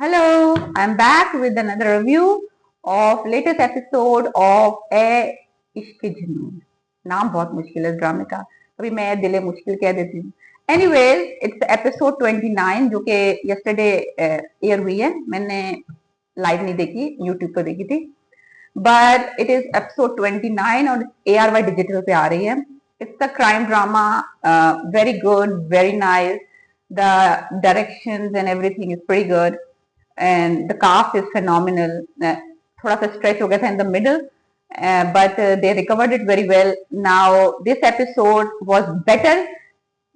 Hello, I'm back with another review of latest episode of ए इश्क जुनून। नाम बहुत मुश्किल है इस ड्रामे का, अभी मैं दिले मुश्किल कह देती हूँ। एनीवेज इट्स एपिसोड 29 जो कि यस्टरडे एयर हुई है। मैंने लाइव नहीं देखी, यूट्यूब पर देखी थी, बट इट इज एपिसोड 29 और ARY डिजिटल पे आ रही है। It's a crime drama, very good, very nice, the directions and everything is pretty good and the cast is phenomenal. थोड़ा सा stretch हो गया था in the middle, but they recovered it very well. Now this episode was better.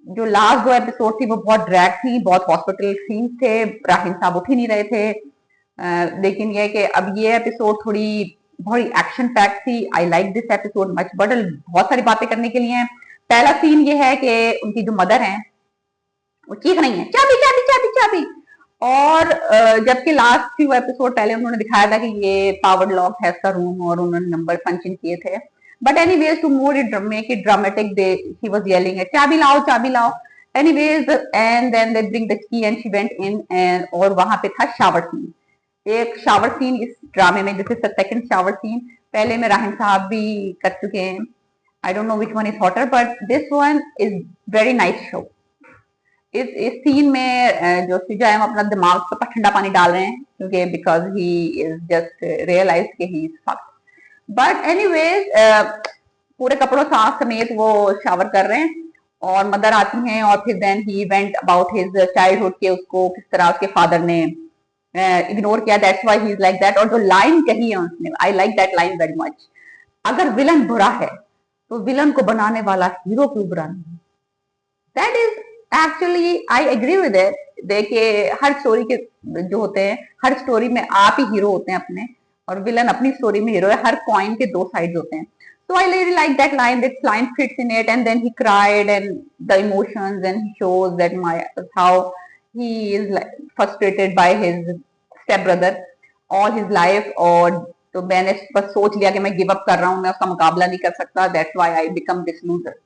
जो last दो episode थी वो बहुत ड्रैग थी, बहुत हॉस्पिटल सीन्स थे, राहिम साहब उठ ही नहीं रहे थे। लेकिन ये कि अब ये एपिसोड थोड़ी बहुत एक्शन पैक थी। I like this episode much but बहुत सारी बातें करने के लिए हैं। पहला सीन ये है कि उनकी जो मदर है वो चीख रही है चाबी चाबी चाबी चाबी, और जबकि लास्ट फ्यू एपिसोड पहले उन्होंने दिखाया था कि ये पावर्ड लॉक है इसका रूम और उन्होंने नंबर पंच इन किए थे। But anyways to more it make it dramatic, they he was yelling है चाबी लाओ चाबी लाओ। Anyways and then they bring the key and she went in, and और वहां पे था शावर सीन। एक शावर सीन इस ड्रामे में, this is the second shower scene. पहले में राहिम साहब भी कर चुके हैं। I don't know which one is hotter but this one is very nice show. इस सीन में जो सिजायम अपना दिमाग पर ठंडा पानी डाल रहे हैं क्योंकि because he is just realize कि he is fucked. But anyways पूरे कपड़ों साफ समेत वो शावर कर रहे हैं और मदर आती हैं और फिर then he went about his childhood के उसको किस तरह उसके फादर ने इग्नोर किया, that's why he is like that. और जो लाइन कही है उसने, I like that line very much. अगर विलन बुरा है तो विलन को बनाने वाला हीरो क्यों बुरा नहीं? That is actually I agree with it. देखिए हर स्टोरी के जो होते हैं, हर स्टोरी में आप ही हीरो होते हैं अपने, और विलन अपनी स्टोरी में हीरो है। हर कॉइन के दो साइड्स होते हैं। So I really like that line. That line fits in it, and then he cried, and the emotions, and he shows that how he is like frustrated by his stepbrother all his life. और तो मैंने बस सोच लिया कि मैं give up कर रहा हूँ, मैं उसका मुकाबला नहीं कर सकता। That's why I become this loser.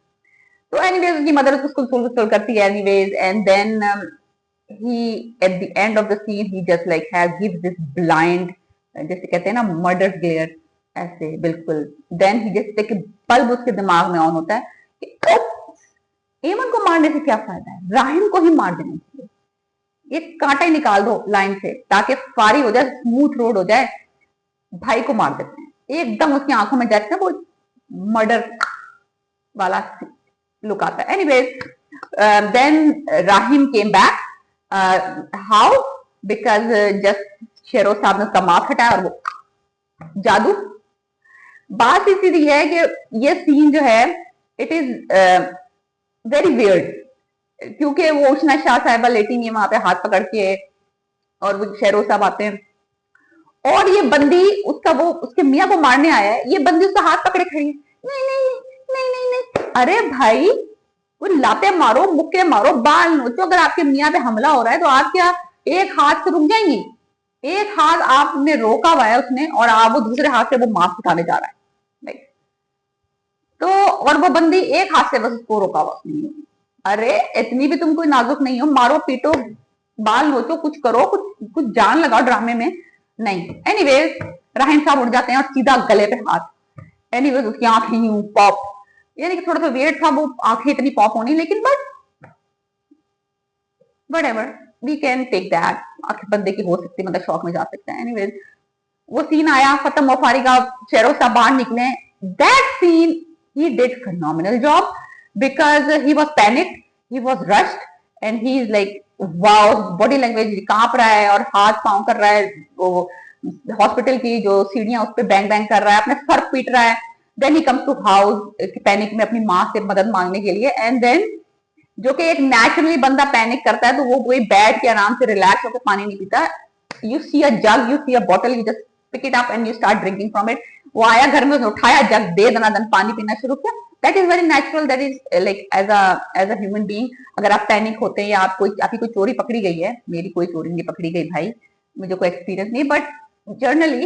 तो एनीवेज उसकी मदर उसको सुल करती है anyways, and then he at the end of the scene he just like has gives this blind, जैसे कहते हैं ना मर्डर ग्लेयर, ऐसे बिल्कुल। देन ही जैसे कि बल्ब उसके दिमाग में ऑन होता है कि एमन को मारने से क्या फायदा है, राहिम को ही मार देना चाहिए, ये कांटा ही निकाल दो लाइन से ताकि फारी हो जाए, स्मूथ रोड हो जाए। भाई को मार देते हैं, एकदम उसकी आंखों में जाते हैं वो मर्डर वाला लुक आता है। Anyways then Rahim came back, how, because just Shero साहब ने उसका माथ हटाया और वो जादू। बात इसी है कि ये सीन जो है इट इज वेरी वियर्ड, क्योंकि वो उष्णा शाह साहिबा लेटी है वहां पे हाथ पकड़ के, और वो शेरो साहब आते हैं और ये बंदी उसका वो उसके मियाँ को मारने आया है, ये बंदी उसका हाथ पकड़े खड़ी है, नहीं नहीं नहीं नहीं नहीं। अरे भाई वो लाते मारो, मुक्के मारो, बाल नोचो, अगर आपके मियाँ पे हमला हो रहा है तो आप क्या एक हाथ से रुक जाएंगी? एक हाथ आपने रोका हुआ है उसने और आप वो दूसरे हाथ से वो मास्क उठाने जा रहा है, राइट? तो और वो बंदी एक हाथ से बस उसको रोका हुआ उसने। अरे इतनी भी तुम कोई नाजुक नहीं हो, मारो पीटो बाल नोचो, कुछ करो, कुछ कुछ जान लगाओ ड्रामे में, नहीं। एनीवेज राहिम साहब उठ जाते हैं और सीधा गले पे हाथ। एनीवेज उसकी आंखें यूं पॉप, यानी कि थोड़ा सा वेट था वो आंखें इतनी पॉप होनी, लेकिन but whatever we can take that. आंखें बंदे की हो सकती है, मतलब शौक में जा सकता है। एनीवेज वो सीन आया, खत्म, वफारी का शेरो साहब बाहर निकले। That scene he did phenomenal job because he was panicked, he was rushed, and he is like wow, body language कांप रहा है और हाथ पांव कर रहा है, वो हॉस्पिटल की जो सीढ़ियां उस पर बैंग बैंग कर रहा है, अपने सर पीट रहा है। Then he comes to house panic में अपनी माँ से मदद मांगने के लिए, एंड देन जो कि एक नेचुरली बंदा पैनिक करता है तो वो कोई बैठ के आराम से रिलैक्स होकर पानी नहीं पीता। You see a jug, you see a bottle, you just pick it up and you start drinking from it. वो आया घर में, उठाया जग, दे दनादन पानी पीना शुरू किया। That is very natural, that is like as a human being. अगर आप पैनिक होते हैं या आप कोई आपकी कोई चोरी पकड़ी गई है, मेरी कोई चोरी नहीं पकड़ी गई भाई, मुझे कोई एक्सपीरियंस नहीं, बट जर्नली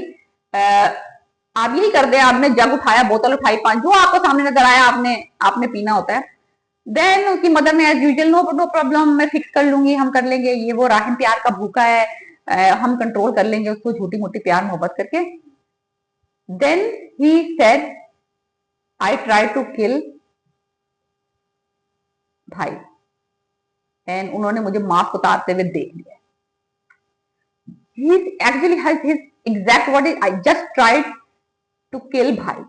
आप यही करते हैं, आपने जग उठाया, बोतल उठाई, पानी जो आपको सामने नजर आया आपने आपने पीना होता है। देन उसकी मदर ने as usual, no no problem, मैं फिक्स कर लूंगी, हम कर लेंगे, ये वो, राहिम प्यार का भूखा है, हम कंट्रोल कर लेंगे उसको झूठी मोटी प्यार मोहब्बत करके. Then he said I try to kill भाई, एंड उन्होंने मुझे मास्क उतारते हुए देख लिया. he actually has his exact word is I just tried to kill भाई,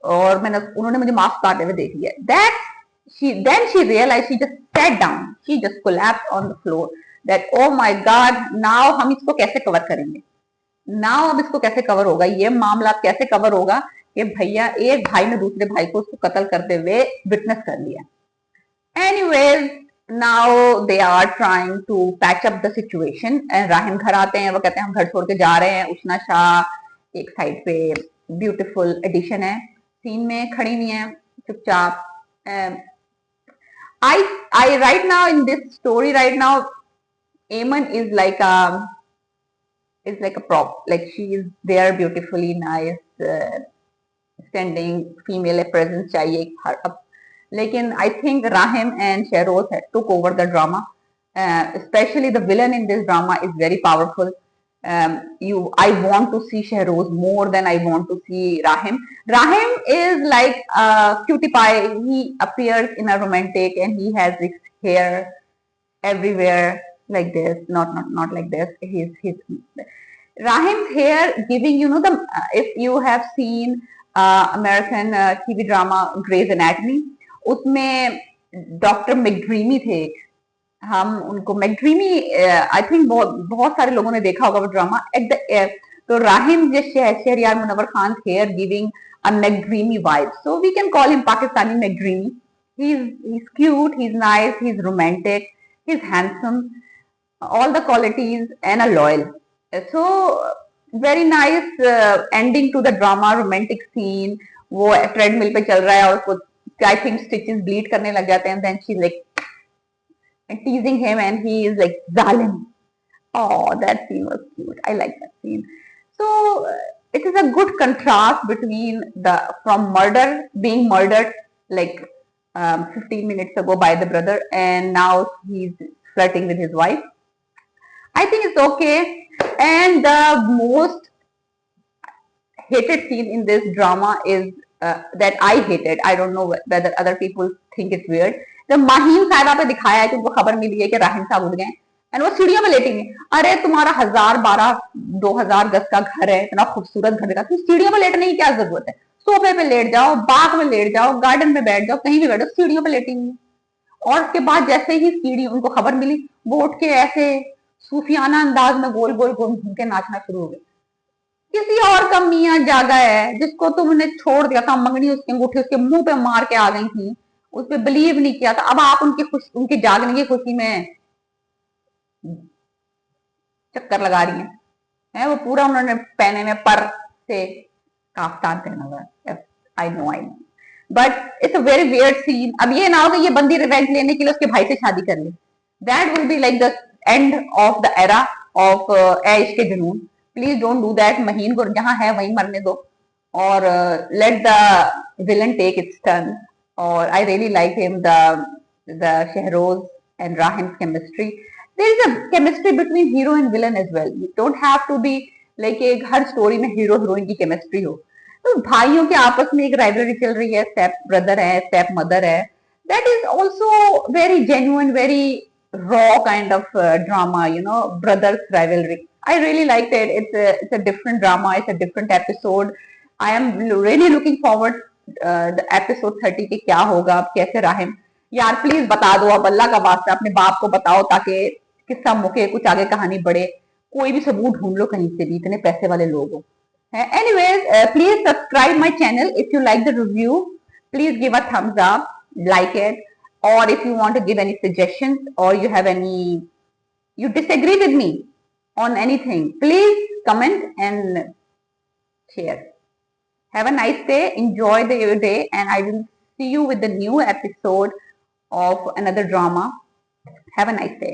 और मैंने उन्होंने मुझे मास्क उतारते हुए देख लिया. that she realized, she just sat down, she just collapsed on the floor that oh my god, now हम इसको कैसे कवर करेंगे, now अब इसको कैसे कवर होगा, ये मामला कैसे कवर होगा कि भैया एक भाई ने दूसरे भाई को उसको कत्ल करते हुए विटनेस कर लिया. Anyways, now they are trying to patch up the situation. and Rahim घर आते हैं, वो कहते हैं हम घर छोड़ के जा रहे हैं. उष्णा शाह एक साइड पे ब्यूटीफुल एडिशन है, सीन में खड़ी हुई है चुपचाप. I right now in this story right now, Eamon is like a prop, like she is there beautifully nice, standing female presence चाहिए अब. लेकिन I think Rahim and Shehroz took over the drama. Especially the villain in this drama is very powerful. I want to see Shehroz more than I want to see Rahim. Rahim is like a cutie pie. He appears in a romantic and he has this hair everywhere like this. Not like this. His Rahim's hair giving, the if you have seen American TV drama Grey's Anatomy, उसमें doctor मैकडरीमी थे. हम उनको मैकडरीमी I think बहुत सारे लोगों ने देखा होगा वो ड्रामा. तो Rahim Shahryar Munawwar Khan here giving a McDreamy vibe, so we can call him Pakistani McDreamy. he's cute, he's nice, he's romantic, he's handsome, all the qualities, and a loyal. So very nice ending to the drama, romantic scene. वो treadmill पे चल रहा है और उसको I think stitches bleed करने लग जाते हैं, then she's like teasing him and he is like zalim. Oh, that scene was cute. I like that scene. So it is a good contrast between from being murdered like 15 minutes ago by the brother, and now he's flirting with his wife. I think it's okay. And the most hated scene in this drama is that I hated. I don't know whether other people think it's weird. जब माहीम साहिबा पे दिखाया है कि उनको खबर मिली है कि राहिम साहब उड़ गए एंड वो सीढ़ियों में लेटेंगे. अरे तुम्हारा 1000-12-2000 गज का घर है, इतना खूबसूरत घर का, तुम सीढ़ियों में लेटने की क्या जरूरत है? सोफे पे लेट जाओ, बाग में लेट जाओ, गार्डन में बैठ जाओ, कहीं भी बैठो, सीढ़ियों पे लेटेंगे. और उसके बाद जैसे ही सीढ़ी उनको खबर मिली, वो उठ के ऐसे सूफियाना अंदाज में गोल गोल घूम घूम के नाचना शुरू हो गए. किसी और का मियाँ जागा है जिसको तुमने छोड़ दिया था, मंगनी उसकी अंगूठी उसके मुंह पे मार के आ गई थी, उस पर बिलीव नहीं किया था, अब आप उनके जागने की खुशी में चक्कर लगा रही हैं. वो पूरा उन्होंने पहने में पर से काफ्तान पहना हुआ है. I know but it's a very weird scene. अब ये ना हो कि ये बंदी रिवेंज लेने के लिए उसके भाई से शादी कर ले. That will be like the end of the era of a Ishq Junoon. Please don't do that. Maheen को जहां है वहीं मरने दो और let the villain take its turn. और I really like him, the Sheroz and Rahim's chemistry. There is a chemistry between hero and villain as well. You don't have to be like एक हर स्टोरी में हीरो हीरोइन की chemistry हो. तो भाइयों के आपस में एक राइवलरी चल रही है, स्टेप ब्रदर है, स्टेप मदर है. That is also very genuine, very raw kind of drama, brothers rivalry. I really liked it. It's a different drama. It's a different episode. I am really looking forward the episode 30 के क्या होगा, अब कैसे राहिम. यार please बता दो, अब अल्लाह का वास्ता अपने बाप को बताओ ताकि किस्सा मुके, कुछ आगे कहानी बढ़े. कोई भी सबूत ढूंढ लो कहीं से भी, इतने पैसे वाले लोग हो. Anyways, please subscribe my channel. If you like the review, please give a thumbs up, like it. Or if you want to give any suggestions or you disagree with me on anything, please comment and share. Have a nice day. Enjoy your day, and I will see you with the new episode of another drama. Have a nice day.